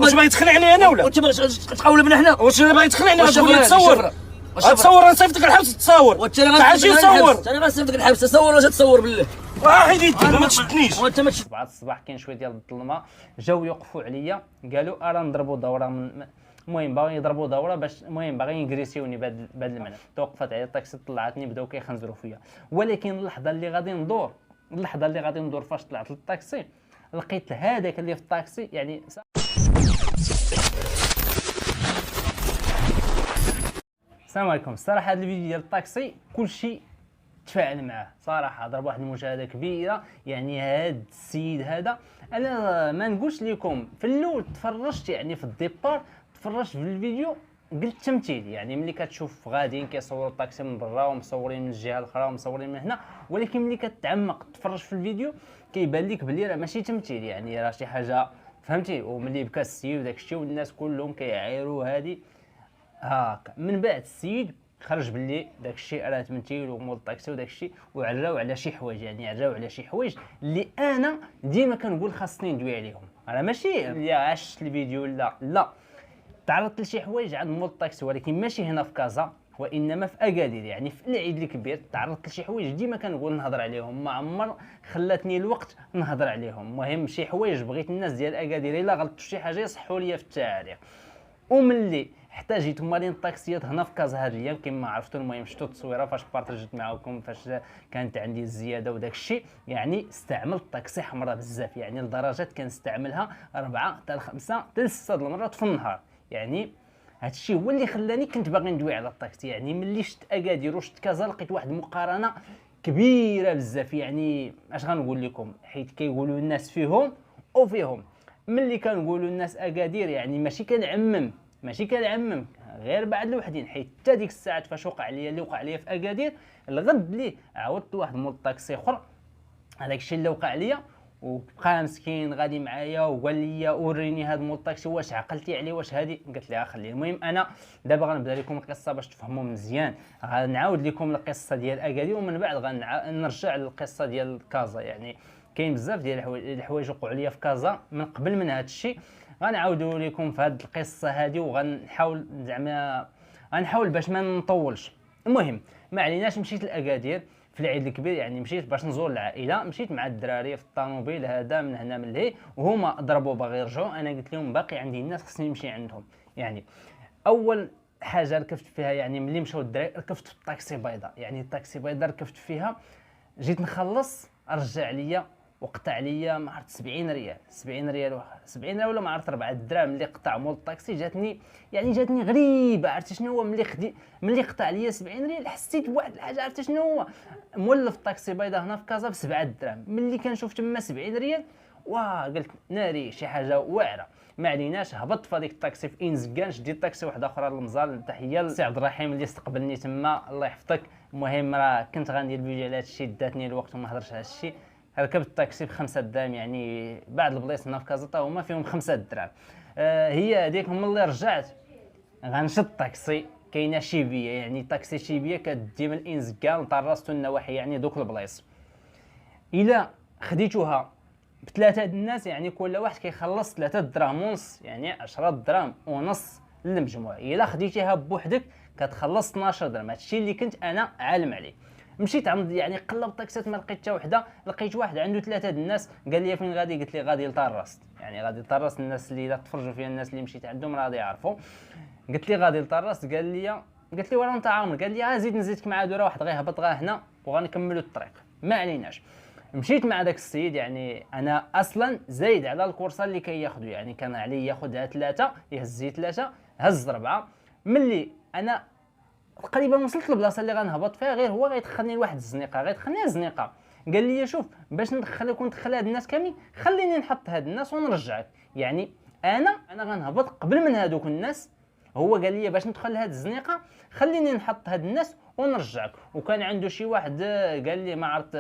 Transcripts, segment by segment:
واش باغي تخلعني انا ولا وانت باغي تقولبنا حنا؟ واش باغي تخلعني واش غتقول لي بغيتي؟ تصور تصور نصيفطك الحبس تصور تعال شي تصور انا غنصيفطك الحبس تصور واش تصور بالله واحد يديك ما تشدنيش وانت ما بعد الصباح كاين شويه ديال الظلمه جاو يوقفوا عليا قالوا ارا نضربوا دوره من المهم باغي يضربوا دوره باش المهم باغي ينكريسيوني بهذا المعنى. توقفت على الطاكسي طلعتني بداو كيخنزروا فيا، ولكن اللحظه اللي غادي ندور فاش طلعت للطاكسي لقيت هذاك اللي في الطاكسي يعني السلام عليكم. الصراحه هذا الفيديو ديال الطاكسي كلشي تفاعل معاه صراحه، ضرب واحد المشاهده كبيره. يعني هذا السيد هذا انا ما نقولش لكم في الاول تفرجت يعني في الديبار تفرجت في الفيديو قلت تمثيل، يعني ملي كتشوف غاديين كيصوروا الطاكسي من برا ومصورين من الجهه الاخرى ومصورين من هنا، ولكن ملي كتعمق تفرج في الفيديو كيبان لك بلي راه ماشي تمثيل، يعني راه شي حاجه فهمتي. وملي بكى السيد وداك الشيء والناس كلهم كيعايروا هادي هاكا، من بعد السيد خرج باللي داك الشيء راه تمثيل ومول الطاكسي وداك الشيء، وعراو على شي حوايج، يعني عراو على شي حوايج اللي انا ديما كنقول خاصني ندوي عليهم. انا ماشي اللي عشت الفيديو لا تعرضت لشي حوايج عند مول الطاكسي، ولكن ماشي هنا في كازا وانما في اكادير، يعني في العيد الكبير تعرضت لشي حوايج ديما كنقول نهضر عليهم، ما عمر خلاتني الوقت نهضر عليهم. المهم شي حوايج بغيت الناس ديال اكادير الا غلطت في شي حاجه يصحوا لي في التعاليق. وملي حتى جيت مالين الطاكسيات هنا في كازا هاد الايام كما عرفتوا، المهم شفتوا التصويره فاش بارطاجيت معكم فاش كانت عندي الزياده وداك الشيء، يعني استعملت طاكسي حمراء بزاف، يعني لدرجه كنستعملها 4 حتى 5 حتى 6 المرات في النهار. يعني هادشي هو اللي خلاني كنت باغي ندوي على الطاكسي. يعني ملي شفت اكادير وشفت كازا لقيت واحد المقارنه كبيره بزاف. يعني اش غنقول لكم، حيت كيقولوا الناس فيهم وفيهم. ملي كنقولوا الناس اكادير يعني ماشي كنعمم غير بعد الوحدين، حيت حتى ديك الساعات فاش وقع لي اللي وقع لي في اكادير الغد لي عاودت واحد مول الطاكسي اخر هذاك الشيء اللي وقع لي، وبقى مسكين غادي معايا وقال لي وريني هذا مول الطاكسي واش عقلتي عليه واش هادي. قلت لها خليه. المهم انا دابا غنبدا لكم القصه باش تفهموا مزيان، غنعاود لكم القصه ديال اكادير ومن بعد غنرجع للقصه ديال كازا. يعني كاين بزاف ديال الحوايج وقعوا لي في كازا من قبل من هذا الشيء، غنعاودوا لكم في هذه القصه هذه، وغنحاول زعما غنحاول باش ما نطولش. المهم ما عليناش، مشيت لاكادير في العيد الكبير، يعني مشيت باش نزور العائله، مشيت مع الدراري في الطوموبيل هذا من هنا من لهي، وهما ضربوا باغي يرجعوا. انا قلت لهم باقي عندي الناس خصني نمشي عندهم. يعني اول حاجه ركبت فيها، يعني ملي مشاو الدراري ركبت في الطاكسي بيضاء، يعني الطاكسي بيضاء ركبت فيها، جيت نخلص رجع ليا وقطع ليا ما عرفت 70 ريال 70 ريال ولا ما عرفت 4 دراهم اللي قطع مول الطاكسي. جاتني غريبه. عرفت شنو هو ملي قطع ليا 70 ريال حسيت بواحد الحاجه. عرفت شنو هو مولف طاكسي بيضاء هنا في كازا ب7 دراهم، ملي كنشوف تما 70 ريال قلت ناري شي حاجه واعره. ما عليناش، هبطت في هذيك الطاكسي في انزكان، شديت طاكسي واحد اخرى للمزال. تحيه للسي عبد الرحيم اللي استقبلني تما، الله يحفظك. المهم راه كنت غندير الفيديو على هذا الشيء، داتني الوقت وما هضرش على هذا الشيء. ركبت الطاكسي ب5 دراهم، يعني بعض البلايص هنا في كازا تا هما فيهم 5 دراهم. هي هذيك ملي رجعت غنشد الطاكسي كاينه شيبيه، يعني طاكسي شيبيه كدي من انزكان لطراسته النواحي، يعني دوك البلايص. الا خديتوها بثلاثه د الناس يعني كل واحد كيخلص 3 دراهم ونص، يعني 10 دراهم ونص للمجموع. الا خديتيها بوحدك كتخلص 12 درهم. هادشي اللي كنت انا عالم عليه. مشيت عند يعني قلب طاكسيات ما لقيت حتى وحده، لقيت واحد عنده 3 د الناس قال لي فين غادي، قلت لي غادي لطراست. يعني غادي لطراست، الناس اللي تفرجوا فيها الناس اللي مشيت عندهم راه غادي يعرفوا. قلت لي غادي لطراست، قلت لي ولا انت عامر، قال لي زيد نزيدك مع دوره واحد غيهبط هنا وغنكملوا الطريق. ما عليناش، مشيت مع داك السيد. يعني انا اصلا زايد على الكورسه اللي كياخذوا، يعني كان عليه ياخذها 3 يهز 3 هز 4. ملي انا تقريبا وصلت للبلاصه اللي غنهبط فيها، غير هو غيدخلني لواحد الزنيقه، قال لي شوف باش ندخلك وندخل هاد الناس كاملين خليني نحط هاد الناس ونرجعك. يعني انا غنهبط قبل من هادوك الناس. هو قال لي باش ندخل لهاد الزنيقه خليني نحط هاد الناس ونرجعك. وكان عنده شي واحد قال لي ما عرفت،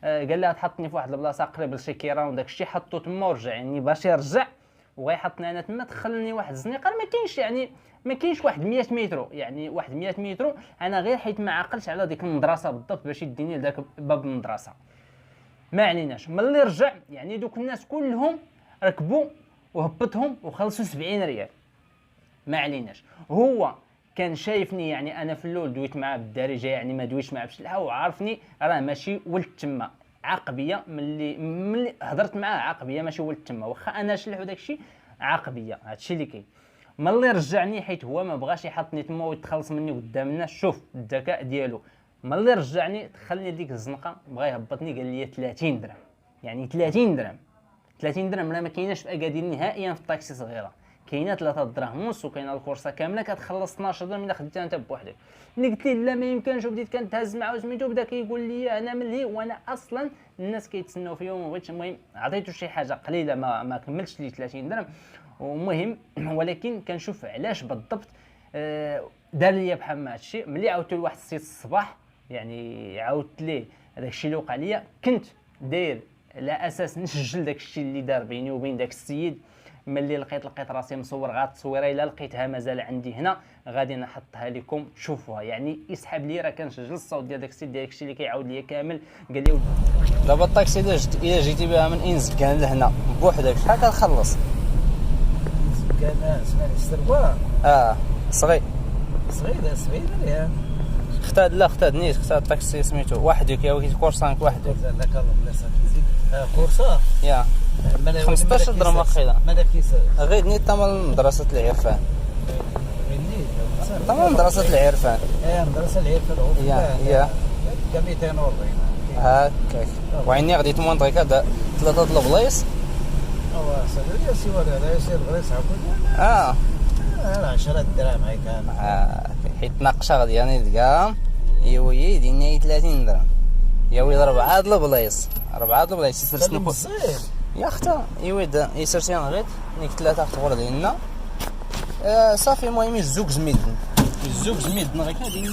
قال لي تحطني في واحد البلاصه قريب لشي كيران وداك الشيء، حطو تما ورجع. يعني باش يرجع وغيحطني انا تما دخلني واحد الزنيقه ما كاينش، يعني ما كاينش واحد 100 متر، يعني واحد 100 متر. انا غير حيت ما عقلتش على ديك المدرسه بالضبط باش يديني لذاك باب المدرسه. ما عليناش، ملي رجع يعني دوك الناس كلهم ركبوا وهبطهم وخلصوا 70 ريال. ما عليناش. هو كان شايفني يعني انا في الاول دويت معاه بالدارجه، يعني ما دويتش معاه بشلحه، وعارفني راه ماشي ولد تما عقبيه. ملي هضرت معاه عقبيه ماشي ولد تما، واخا انا شلح وداك الشيء عقبيه. هادشي اللي كاين. ملي رجعني حيت هو ما بغاش يحطني تما ويتخلص مني قدام الناس. شوف الذكاء ديالو، ملي رجعني دخلني لديك الزنقه بغا يهبطني قال لي 30 درهم. يعني 30 درهم 30 درهم راه ما كايناش في اكادير نهائيا في الطاكسي صغيره. كاينه 3 دراهم ونص، وكاينه الكورسه كامله كتخلص 12 درهم الا خديتها انت بوحدك. ملي قلت ليه لا ما يمكنش وبديت كنتهز معاه وسميتو، بدا كيقول لي انا ملهي وانا اصلا الناس كيتسناو فيا وما بغيتش. المهم عطيتو شي حاجه قليله ما كملتش لي 30 درهم. ومهم ولكن كنشوف علاش بالضبط دار ليا بحال ما هادشي. ملي عاودت لواحد السيت الصباح يعني عاودت ليه هذاك الشيء اللي وقع ليا، كنت داير على اساس نسجل داك الشيء اللي دار بيني وبين داك السيد. ملي لقيت راسي مصور غا التصويره الا لقيتها مازال عندي هنا غادي نحطها لكم تشوفوها. يعني يسحب لي راه كنسجل الصوت ديال داك السيد ديال الشيء اللي كيعاود لي كامل. قال لي دابا الطاكسي الا جيتي بها من انزكان لهنا بوحدك شحال كتخلص؟ كان اسمعني السربا صغير صغير ريال. اختاد نيت الطاكسي سميتو وحدك يا وليدي كورسانك وحدك. لا كالله بلاصه تزيد كورسه يا 15 درهم واخيلا. ماذا كيس غير نيت تما مدرسة العرفان. تما مدرسة العرفان. مدرسة العرفان. يا 240 هكاك. وعيني غادي تمونطري كذا 3 د البلايص. صدري سيوار هذا يصير غير صعب. 10 دراهم هاي كان. حيت ناقشه غادي يعني دكا يا ويلي ناي 30 درهم. يا ويلي 4 د البلايص 4 د البلايص يسرسل يا اختا يا ولد يسرسي غير نيك 3 خطور ديالنا. صافي المهم الزوج زميدن غير كادين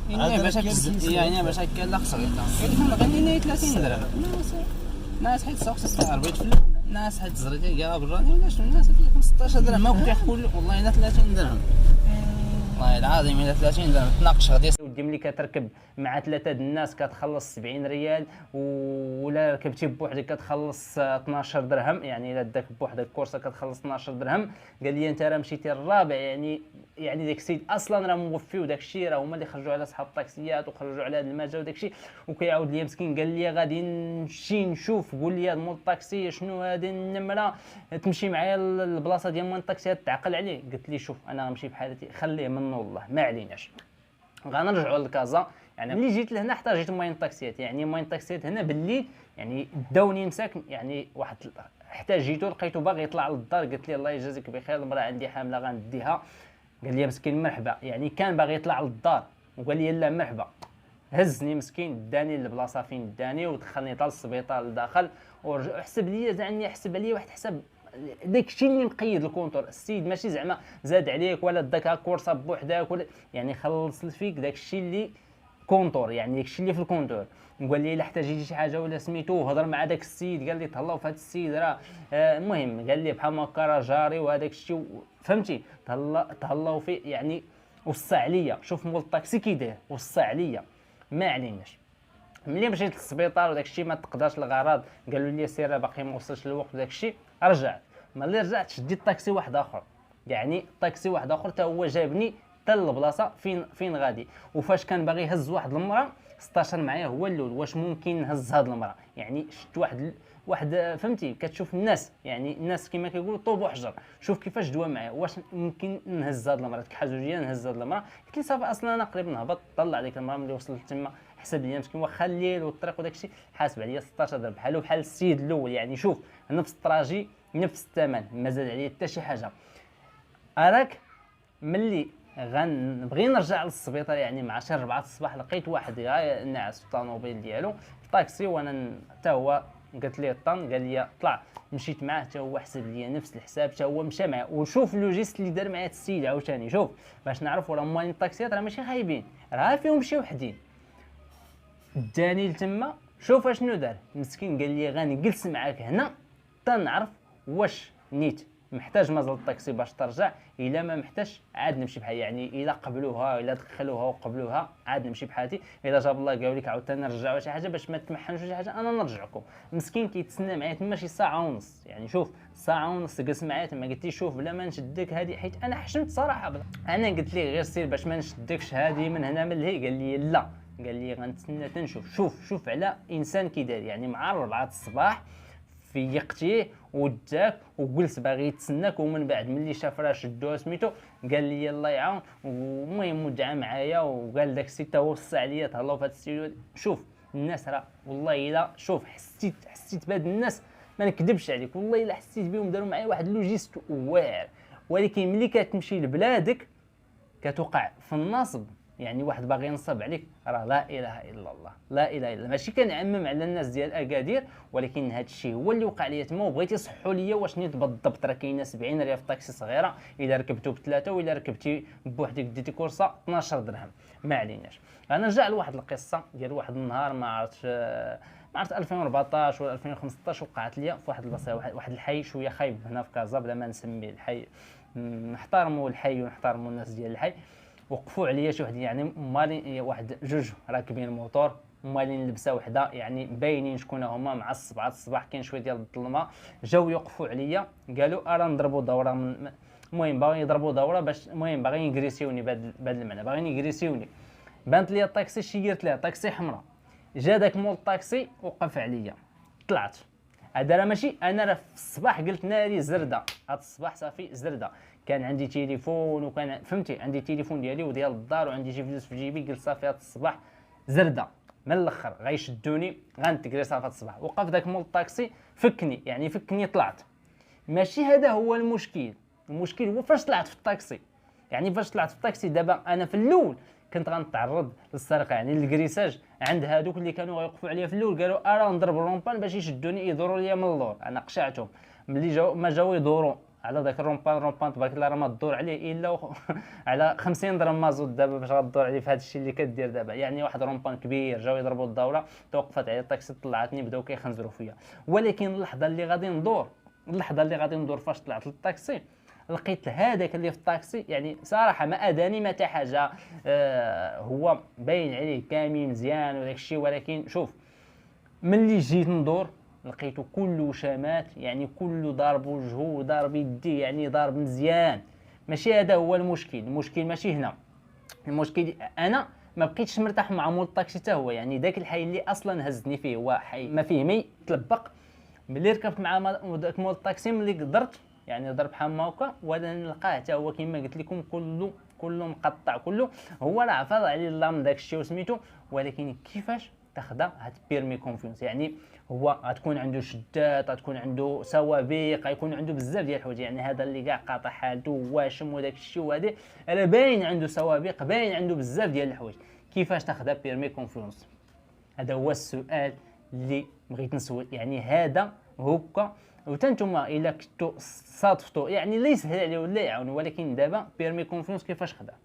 يعني باش هكا لا خسر قال لهم غني 30 درهم. ناس حيت سوق 46 في ناس حيت زريتي قال براني ولا شنو الناس 16 درهم ما كنت يقول والله انا 30 درهم والله العظيم الى 30 درهم تناقش غادي ودي. ملي كتركب مع 3 د الناس كتخلص 70 ريال، ولا ركبتي بوحدك كتخلص 12 درهم. يعني الا داك بوحدك كورسه كتخلص 12 درهم. قال لي انت راه مشيتي الرابع. يعني داك السيد اصلا راه موفي وداك الشيء راه هما اللي خرجوا على اصحاب الطاكسيات وخرجوا على هذا المجال وداك الشيء. وكيعاود لي مسكين قال لي غادي نمشي نشوف قول لي مول الطاكسي شنو هذه النمره تمشي معايا للبلاصه ديال مول الطاكسيات تعقل عليه. قلت لي شوف انا غنمشي بحالتي خليه من والله ما عليناش غنرجعوا لكازا. يعني ملي جيت لهنا حتى جيت موين الطاكسيات. يعني موين الطاكسيات هنا بالليل يعني داوني مساكن يعني واحد حتى جيتو لقيتو باغي يطلع للدار. قلت لي الله يجازيك بخير المراه عندي حامله غنديها. قال لي مسكين مرحبا. يعني كان باغي يطلع للدار وقال لي لا مرحبا. هزني مسكين داني للبلاصه فين داني ودخلني حتى للسبيطار لداخل وحسب لي زعني حسب عليا واحد حساب داكشي اللي مقيد الكونتور. السيد ماشي زعما زاد عليك ولا داك كورسه بوحدك ولا يعني خلص فيك داكشي اللي كونتور. يعني داكشي اللي في الكونتور. قال لي الا احتاجيتي شي حاجه ولا سميتو هضر مع داك السيد. قال لي تهلاو في هذا السيد راه المهم قال لي بحال هكا راه جاري وهذاك الشيء فهمتي تهلاو فيه يعني. وصى عليا شوف مول الطاكسي كي داير وصى عليا ما عليناش. ملي مشيت للسبيطار وداك الشيء ما تقدرش الغرض قالوا لي سير باقي ما وصلش الوقت وداك الشيء. رجعت ملي رجعت شديت طاكسي واحد اخر. يعني طاكسي واحد اخر حتى هو جابني حتى للبلاصه فين غادي. وفاش كان باغي يهز واحد المراه استشار معايا هو الاول واش ممكن نهز هاد المراه. يعني شفت واحد فهمتي كتشوف الناس يعني الناس كما كيقولوا طوب وحجر. شوف كيفاش دوا معايا واش ممكن نهز هاد المراه. كحاجوجيه نهز هاد المراه. قلت لي صافي اصلا انا قريب نهبط طلع ديك المراه. ملي وصلت تما حسب لي مسكين واخا الليل والطريق وداك الشيء حاسب عليا 16 درهم بحال السيد الاول. يعني شوف نفس الطراجي نفس الثمن ما زاد عليا حتى شي حاجه. اراك ملي غنبغي نرجع للسبيطار يعني مع 4 الصباح لقيت واحد ناعس في الطوموبيل ديالو في طاكسي وانا حتى هو قلت ليه الطن قال لي طلع. مشيت معاه حتى هو حسب لي نفس الحساب حتى هو مشى معاه. وشوف لوجيست اللي دار معايا السيد عاوتاني شوف باش نعرفوا راه موالين الطاكسيات راه ماشي خايبين راه فيهم شي وحدين. داني لتما شوف اشنو دار مسكين قال لي غنجلس معاك هنا حتى نعرف واش نيت محتاج مازال الطاكسي باش ترجع، الا ما محتاج عاد نمشي بحال، يعني الا قبلوها الا دخلوها وقبلوها عاد نمشي بحالتي، الا جاب الله قالوا لك عاوتاني نرجعوا شي حاجه باش ما تمحنوش شي حاجه انا نرجعكم. مسكين كيتسنى معايا تما شي ساعه ونص، يعني شوف ساعه ونص جلس معايا تما، قلت لي شوف بلا ما نشدك هذه، حيت انا حشمت صراحه انا قلت ليه غير سير باش ما نشدكش هذه من هنا من لهي، قال لي لا، قال لي غنتسنى تنشوف. شوف على انسان كي داير، يعني مع 4 الصباح فيقتيه وداك وجلس باغي يتسناك، ومن بعد ملي شاف راه شدوها سميتو قال لي الله يعاون، ومهم ودعا معايا وقال داك السي تا هو وصى عليا تهلاو في هذا السيد. شوف الناس راه والله الا شوف حسيت بهاد الناس ما نكذبش عليك، والله الا حسيت بهم داروا معايا واحد اللوجيست واعر، ولكن ملي كتمشي لبلادك كتوقع في النصب، يعني واحد باغي ينصب عليك، راه لا اله الا الله، لا اله الا الله. ماشي كنعمم على الناس ديال اكادير، ولكن هذا الشيء هو اللي وقع لي تما، وبغيتي صحوا ليا واش نيت بالضبط. راه كاينه 70 ريال في طاكسي صغيره الا ركبتو ب3، والا ركبتي بوحدك ديتي كورسه 12 درهم، ما عليناش. انا نرجع لواحد القصه ديال واحد النهار ما عرفتش 2014 ولا 2015 وقعت لي في واحد البلاصه، واحد الحي شويه خايب هنا في كازا بلا ما نسمي الحي، نحترموا الحي ونحترموا الناس ديال الحي. وقفوا عليا شي واحد يعني مالين واحد جوج راكبين الموتور، مالين لبسه وحده، يعني باينين شكون هما، مع 7 الصباح كاين شويه ديال الظلمه، جاو يوقفوا عليا قالوا ارا نضربوا دوره المهم باغيين يضربوا دوره باش المهم باغيين يغريسيوني بهذا المعنى، باغيين يغريسيوني. بانت لي الطاكسي شيرت ليه طاكسي حمراء، جا داك مول الطاكسي وقف عليا، طلعت. هذا راه ماشي انا، راه في الصباح قلت ناري زرده، هاد الصباح صافي زرده. كان عندي تليفون وكان فهمتي عندي تليفون ديالي وديال الدار وعندي شي فلوس في جيبي، قلت صافي هاد الصباح زرده من الاخر غيشدوني غنتكري صافي هاد الصباح. وقف داك مول الطاكسي فكني، يعني فكني طلعت. ماشي هذا هو المشكل، المشكل هو فاش طلعت في الطاكسي. يعني فاش طلعت في الطاكسي دابا انا في الاول كنت غنتعرض للسرقه، يعني للكريساج عند هادوك اللي كانوا غيوقفوا عليا في الاول، قالوا ارا نضرب الرومبان باش يشدوني يدوروا ليا من اللور. انا قشعتهم ملي جاو يدوروا على داك الرومبان تبارك الله راه ما تدور عليه الا على 50 درهم مازوت دابا باش غدور عليه في هذا الشيء اللي كدير دابا. يعني واحد رومبان كبير جاو يضربوا الدوره، توقفت عليه الطاكسي طلعتني بداو كيخنزروا فيا. ولكن اللحظه اللي غادي ندور فاش طلعت للطاكسي لقيت هذاك اللي في الطاكسي، يعني صراحه ما اداني ما حتى حاجه، هو باين عليه كامل مزيان وداك الشيء، ولكن شوف ملي جيت ندور لقيته كله شامات، يعني كله ضارب وجهه وضارب يديه، يعني ضارب مزيان. ماشي هذا هو المشكل ماشي هنا. المشكل انا ما بقيتش مرتاح مع مول الطاكسي حتى هو، يعني داك الحي اللي اصلا هزني فيه هو حي ما فيه مي تلبق. ملي ركبت مع داك مول الطاكسي ملي قدرت يعني ضرب بحال هكا، وانا نلقاه حتى هو كما قلت لكم كله مقطع، كله هو راه عفاض عليه الله من داك الشيء وسميتو. ولكن كيفاش تاخذها هاد بيرمي كونفيونس، يعني هو غتكون عنده شدات، غتكون عنده سوابق، غيكون عنده بزاف ديال الحوايج. يعني هذا اللي كاع قاطع حالته واشم وداك الشيء وهذا راه باين عنده سوابق، باين عنده بزاف ديال الحوايج. كيفاش تاخذها بيرمي كونفيونس؟ هذا هو السؤال اللي بغيت نسول. يعني هذا هكا وتنتوما الا كنتو صادفتوا، يعني لا يسهل عليه ولا يعاون، ولكن دابا بيرمي كونفيونس كيفاش خدها؟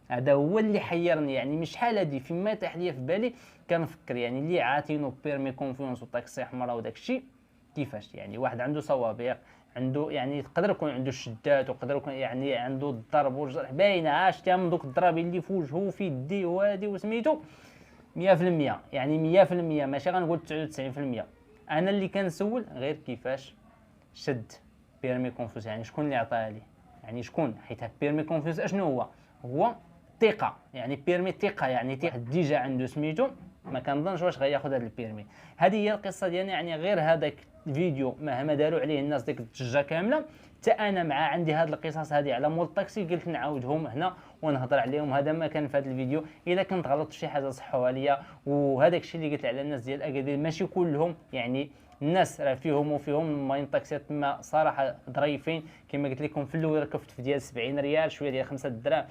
هذا هو اللي حيرني. يعني مش شحال هادي فيما يطيح ليا في بالي كنفكر، يعني اللي عاطينو بيرمي كونفيونس وطاكسي حمراء وداك الشيء كيفاش؟ يعني واحد عنده سوابق، عنده يعني يقدر يكون عنده شدات، ويقدر يكون يعني عنده الضرب والجرح باينه، عاشتها من دوك الضرب اللي في وجهه وفي يديه وهادي وسميتو 100%، يعني 100%، ماشي غنقول 99%. انا اللي كنسول غير كيفاش شد بيرمي كونفيونس، يعني شكون اللي عطاها لي، يعني شكون؟ حيت بيرمي كونفيونس اشنو هو ثقه، يعني بيرمي ثقه، يعني واحد ديجا عنده سميتو ما كنظنش واش غياخذ هذا البيرمي. هذه هي القصه ديالنا. يعني غير هذاك الفيديو مهما داروا عليه الناس ديك الضجه كامله، حتى انا مع عندي هاد القصص هذه على مول الطاكسي قلت نعاودهم هنا ونهضر عليهم. هذا ما كان في هذا الفيديو، الا كنت غلطت في شي حاجه صحوها ليا. وهذاك الشيء اللي قلت على الناس ديال اكادير ماشي كلهم، يعني الناس راه فيهم ماين طاكسيات تما صراحه ظريفين. كما قلت لكم في الاول ركبت في ديال 70 ريال شويه ديال 5 دراهم،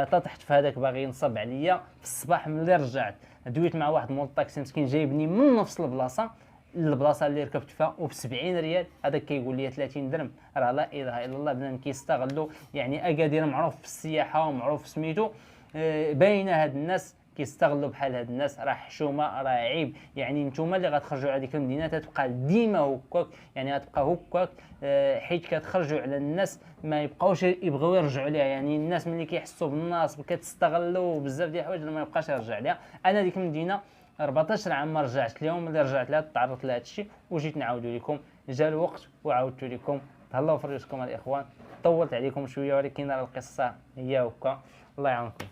طاحت في هذاك باغي ينصب عليا. في الصباح ملي رجعت دويت مع واحد مول الطاكسي مسكين جايبني من نفس البلاصه اللي ركبت فيها وب 70 ريال، هذاك كيقول لي 30 درهم. راه لا اله الا الله، بنادم كيستغلوا. يعني اكادير معروف في السياحه ومعروف سميتو، باينه هاد الناس كيستغلوا بحال هاد الناس، راه حشومه، راه عيب. يعني نتوما اللي غتخرجوا على ديك المدينه تتبقى ديما هكاك، يعني غتبقى هكاك حيت كتخرجوا على الناس ما يبقاوش يبغيو يرجعوا ليها. يعني الناس ملي كيحسوا بالنصب كتستغلوا بزاف ديال الحوايج ما يبقاش يرجع ليها. انا ديك المدينه 14 عام ما رجعت لهم، ملي رجعت لها تعرضت لهذا الشيء وجيت نعاود لكم. جا الوقت وعاودت لكم. تهلاو في رجلكم الاخوان، طولت عليكم شويه ولكن راه القصه هي هكا. الله يعاونكم.